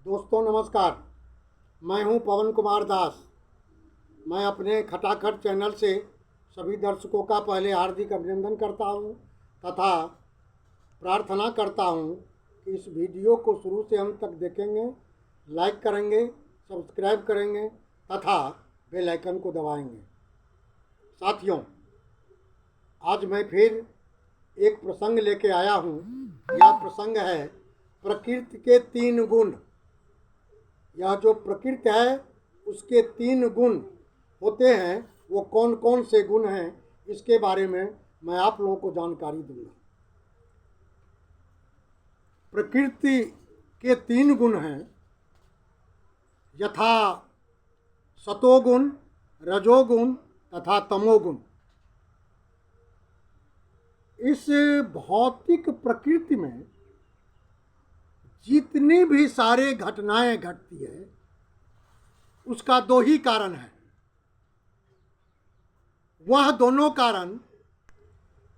दोस्तों नमस्कार। मैं हूं पवन कुमार दास। मैं अपने खटाखट चैनल से सभी दर्शकों का पहले हार्दिक अभिनंदन करता हूं तथा प्रार्थना करता हूं कि इस वीडियो को शुरू से अंत तक देखेंगे, लाइक करेंगे, सब्सक्राइब करेंगे तथा बेल आइकन को दबाएंगे। साथियों, आज मैं फिर एक प्रसंग लेके आया हूं। यह प्रसंग है प्रकृति के 3 गुण। यह जो प्रकृति है उसके 3 गुण होते हैं, वो कौन कौन से गुण हैं इसके बारे में मैं आप लोगों को जानकारी दूंगा। प्रकृति के 3 गुण हैं यथा सतोगुण, रजोगुण तथा तमोगुण। इस भौतिक प्रकृति में जितनी भी सारे घटनाएं घटती है उसका 2 ही कारण है। वह दोनों कारण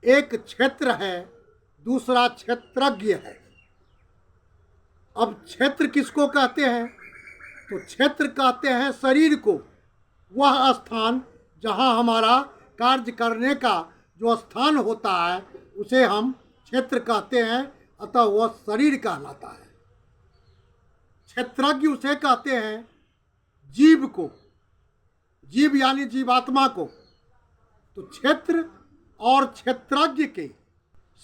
एक क्षेत्र है, दूसरा क्षेत्रज्ञ है। अब क्षेत्र किसको कहते हैं? तो क्षेत्र कहते हैं शरीर को, वह स्थान जहां हमारा कार्य करने का जो स्थान होता है उसे हम क्षेत्र कहते हैं, अतः वह शरीर कहलाता है। क्षेत्रज्ञ उसे कहते हैं जीव को, जीव यानी जीवात्मा को। तो क्षेत्र और क्षेत्रज्ञ के,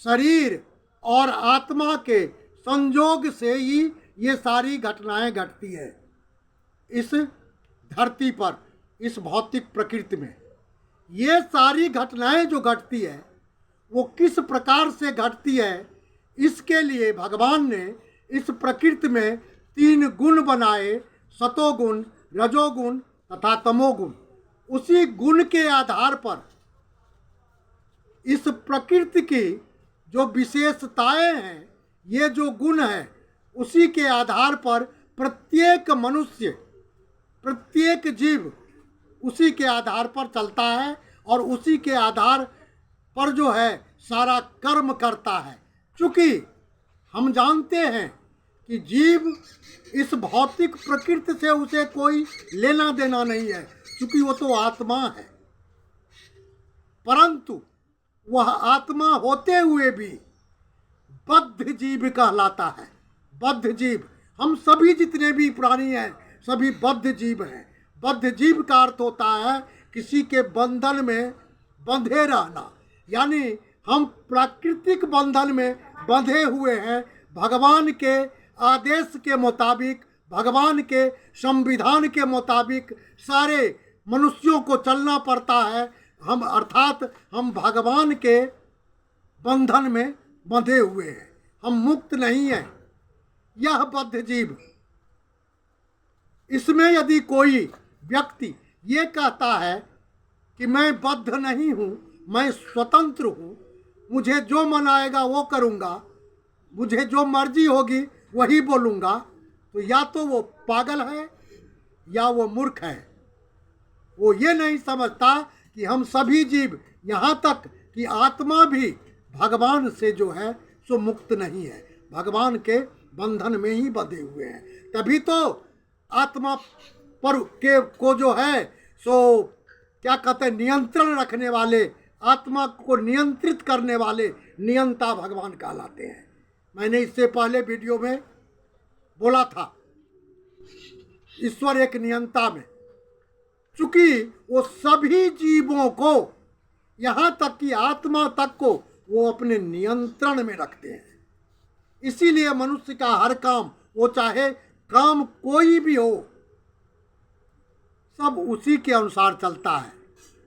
शरीर और आत्मा के संयोग से ही ये सारी घटनाएं घटती है इस धरती पर, इस भौतिक प्रकृति में। ये सारी घटनाएं जो घटती है वो किस प्रकार से घटती है, इसके लिए भगवान ने इस प्रकृति में 3 गुण बनाए, सतोगुण, रजोगुण तथा तमोगुण। उसी गुण के आधार पर इस प्रकृति की जो विशेषताएं हैं, ये जो गुण हैं, उसी के आधार पर प्रत्येक मनुष्य, प्रत्येक जीव उसी के आधार पर चलता है और उसी के आधार पर जो है सारा कर्म करता है। चूँकि हम जानते हैं कि जीव इस भौतिक प्रकृति से उसे कोई लेना देना नहीं है, क्योंकि वो तो आत्मा है। परंतु वह आत्मा होते हुए भी बद्ध जीव कहलाता है। बद्ध जीव, हम सभी जितने भी प्राणी हैं सभी बद्ध जीव हैं। बद्ध जीव का अर्थ होता है किसी के बंधन में बंधे रहना, यानी हम प्राकृतिक बंधन में बंधे हुए हैं। भगवान के आदेश के मुताबिक, भगवान के संविधान के मुताबिक सारे मनुष्यों को चलना पड़ता है। हम अर्थात हम भगवान के बंधन में बंधे हुए हैं, हम मुक्त नहीं हैं। यह बद्ध जीव, इसमें यदि कोई व्यक्ति ये कहता है कि मैं बद्ध नहीं हूँ, मैं स्वतंत्र हूँ, मुझे जो मन आएगा वो करूँगा, मुझे जो मर्जी होगी वही बोलूँगा, तो या तो वो पागल है या वो मूर्ख है। वो ये नहीं समझता कि हम सभी जीव, यहाँ तक कि आत्मा भी भगवान से जो है सो मुक्त नहीं है, भगवान के बंधन में ही बंधे हुए हैं। तभी तो आत्मा पर के को जो है सो क्या कहते हैं, नियंत्रण रखने वाले, आत्मा को नियंत्रित करने वाले नियंता भगवान कहलाते हैं। मैंने इससे पहले वीडियो में बोला था, ईश्वर एक नियंता में, चूंकि वो सभी जीवों को, यहाँ तक कि आत्मा तक को वो अपने नियंत्रण में रखते हैं। इसीलिए मनुष्य का हर काम, वो चाहे काम कोई भी हो, सब उसी के अनुसार चलता है।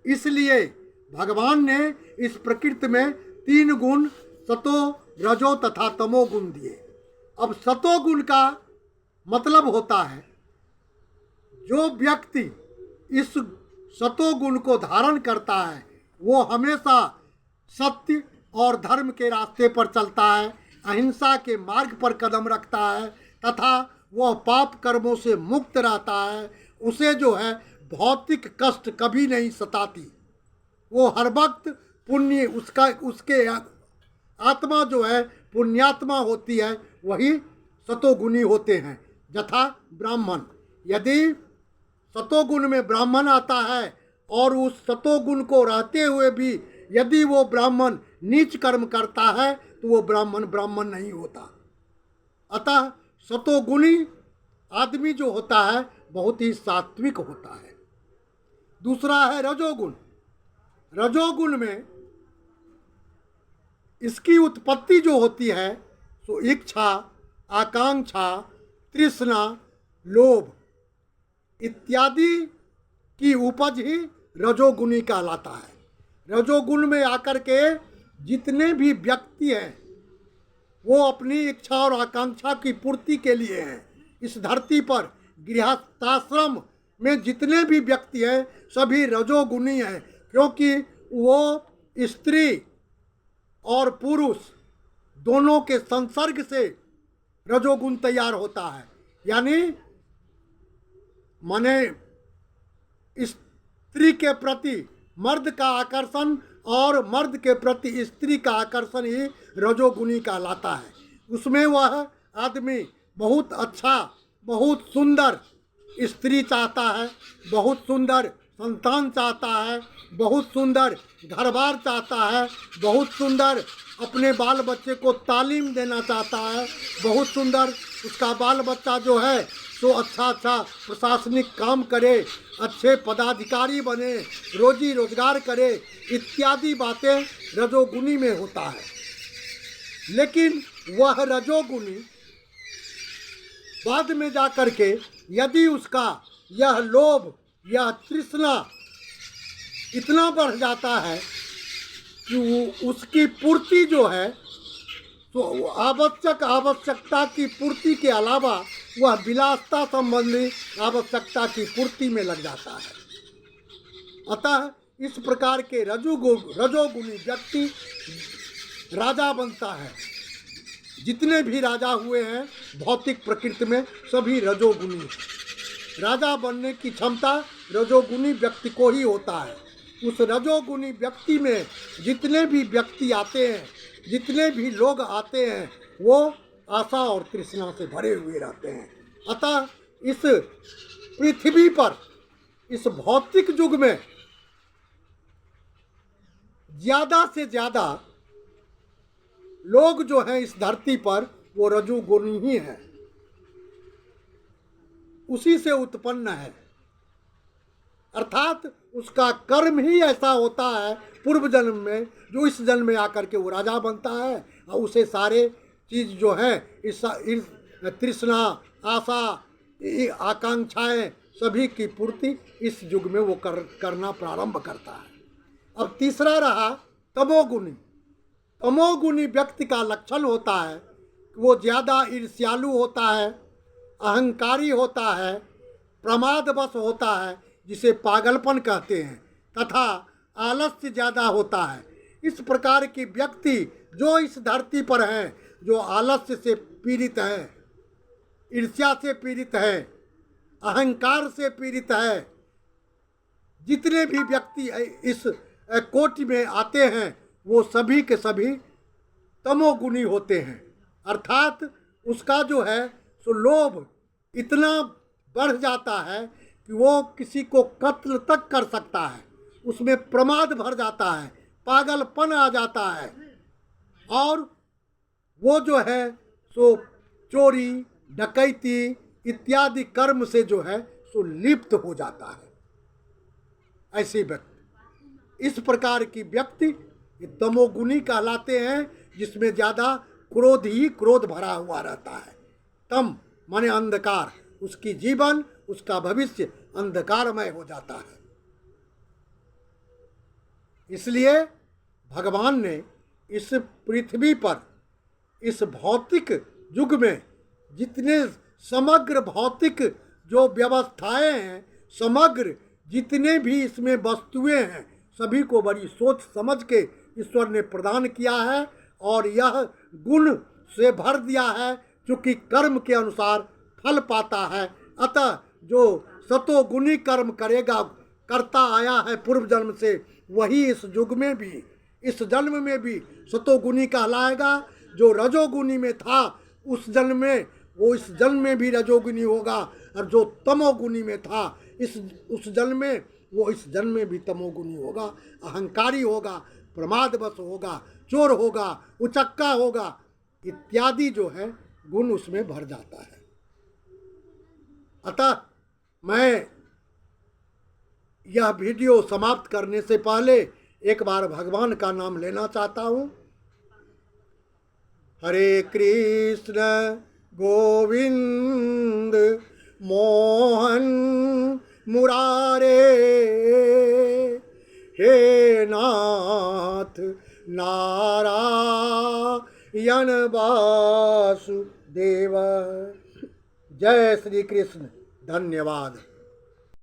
इसलिए भगवान ने इस प्रकृति में 3 गुण, सतो, रजो तथा तमो गुण दिए। अब सतो गुण का मतलब होता है जो व्यक्ति इस सतो गुण को धारण करता है वो हमेशा सत्य और धर्म के रास्ते पर चलता है, अहिंसा के मार्ग पर कदम रखता है तथा वह पाप कर्मों से मुक्त रहता है। उसे जो है भौतिक कष्ट कभी नहीं सताती। वो हर वक्त पुण्य, उसके आत्मा जो है पुण्यात्मा होती है, वही सतोगुणी होते हैं। यथा ब्राह्मण। यदि सतोगुण में ब्राह्मण आता है और उस सतोगुण को रहते हुए भी यदि वो ब्राह्मण नीच कर्म करता है तो वो ब्राह्मण ब्राह्मण नहीं होता। अतः सतोगुणी आदमी जो होता है बहुत ही सात्विक होता है। दूसरा है रजोगुण। रजोगुण में इसकी उत्पत्ति जो होती है तो इच्छा, आकांक्षा, तृष्णा, लोभ इत्यादि की उपज ही रजोगुणी कहलाता है। रजोगुण में आकर के जितने भी व्यक्ति हैं वो अपनी इच्छा और आकांक्षा की पूर्ति के लिए हैं। इस धरती पर गृहस्थाश्रम में जितने भी व्यक्ति हैं सभी रजोगुणी हैं, क्योंकि वो स्त्री और पुरुष दोनों के संसर्ग से रजोगुण तैयार होता है। यानी माने स्त्री के प्रति मर्द का आकर्षण और मर्द के प्रति स्त्री का आकर्षण ही रजोगुणी कहलाता है। उसमें वह आदमी बहुत अच्छा, बहुत सुंदर स्त्री चाहता है, बहुत सुंदर संतान चाहता है, बहुत सुंदर घर-बार चाहता है, बहुत सुंदर अपने बाल बच्चे को तालीम देना चाहता है, बहुत सुंदर उसका बाल बच्चा जो है तो अच्छा प्रशासनिक काम करे, अच्छे पदाधिकारी बने, रोजी रोजगार करे, इत्यादि बातें रजोगुणी में होता है। लेकिन वह रजोगुणी बाद में जा कर के यदि उसका यह लोभ, यह तृष्णा इतना बढ़ जाता है कि उसकी पूर्ति जो है तो आवश्यकता की पूर्ति के अलावा वह विलासता संबंधी आवश्यकता की पूर्ति में लग जाता है। अतः इस प्रकार के रजोगुणी व्यक्ति राजा बनता है। जितने भी राजा हुए हैं भौतिक प्रकृति में सभी रजोगुणी हैं। राजा बनने की क्षमता रजोगुणी व्यक्ति को ही होता है। उस रजोगुणी व्यक्ति में जितने भी व्यक्ति आते हैं, जितने भी लोग आते हैं वो आशा और तृष्णा से भरे हुए रहते हैं। अतः इस पृथ्वी पर, इस भौतिक युग में ज़्यादा से ज़्यादा लोग जो हैं इस धरती पर वो रजोगुणी ही हैं, उसी से उत्पन्न है। अर्थात उसका कर्म ही ऐसा होता है पूर्व जन्म में जो इस जन्म में आकर के वो राजा बनता है और उसे सारे चीज़ जो है इस तृष्णा, आशा, आकांक्षाएं सभी की पूर्ति इस युग में वो करना प्रारंभ करता है। अब तीसरा रहा तमोगुणी। तमोगुणी व्यक्ति का लक्षण होता है कि वो ज़्यादा ईर्ष्यालु होता है, अहंकारी होता है, प्रमादवश होता है जिसे पागलपन कहते हैं, तथा आलस्य ज़्यादा होता है। इस प्रकार की व्यक्ति जो इस धरती पर हैं, जो आलस्य से पीड़ित है, ईर्ष्या से पीड़ित है, अहंकार से पीड़ित है, जितने भी व्यक्ति इस कोटि में आते हैं वो सभी के सभी तमोगुणी होते हैं। अर्थात उसका जो है सो लोभ इतना बढ़ जाता है कि वो किसी को कत्ल तक कर सकता है, उसमें प्रमाद भर जाता है, पागलपन आ जाता है और वो जो है सो चोरी, डकैती इत्यादि कर्म से जो है सो लिप्त हो जाता है। ऐसे व्यक्ति, इस प्रकार की व्यक्ति तमोगुणी कहलाते हैं, जिसमें ज़्यादा क्रोध ही क्रोध भरा हुआ रहता है। तम माने अंधकार, उसकी जीवन, उसका भविष्य अंधकारमय हो जाता है। इसलिए भगवान ने इस पृथ्वी पर, इस भौतिक युग में जितने समग्र भौतिक जो व्यवस्थाएं हैं, समग्र जितने भी इसमें वस्तुएं हैं, सभी को बड़ी सोच समझ के ईश्वर ने प्रदान किया है और यह गुण से भर दिया है, क्योंकि कर्म के अनुसार फल पाता है। अतः जो सतोगुणी कर्म करेगा, करता आया है पूर्व जन्म से, वही इस युग में भी, इस जन्म में भी सतोगुणी कहलाएगा। जो रजोगुणी में था उस जन्म में वो इस जन्म में भी रजोगुनी होगा, और जो तमोगुनी में था उस जन्म में, वो इस जन्म में भी तमोगुनी होगा, अहंकारी होगा, प्रमादवश होगा, चोर होगा, उचक्का होगा, इत्यादि जो है गुण उसमें भर जाता है। अतः मैं यह वीडियो समाप्त करने से पहले एक बार भगवान का नाम लेना चाहता हूँ। हरे कृष्ण गोविंद मोहन मुरारे, हे नाथ नारायण वासुदेव। जय श्री कृष्ण। धन्यवाद।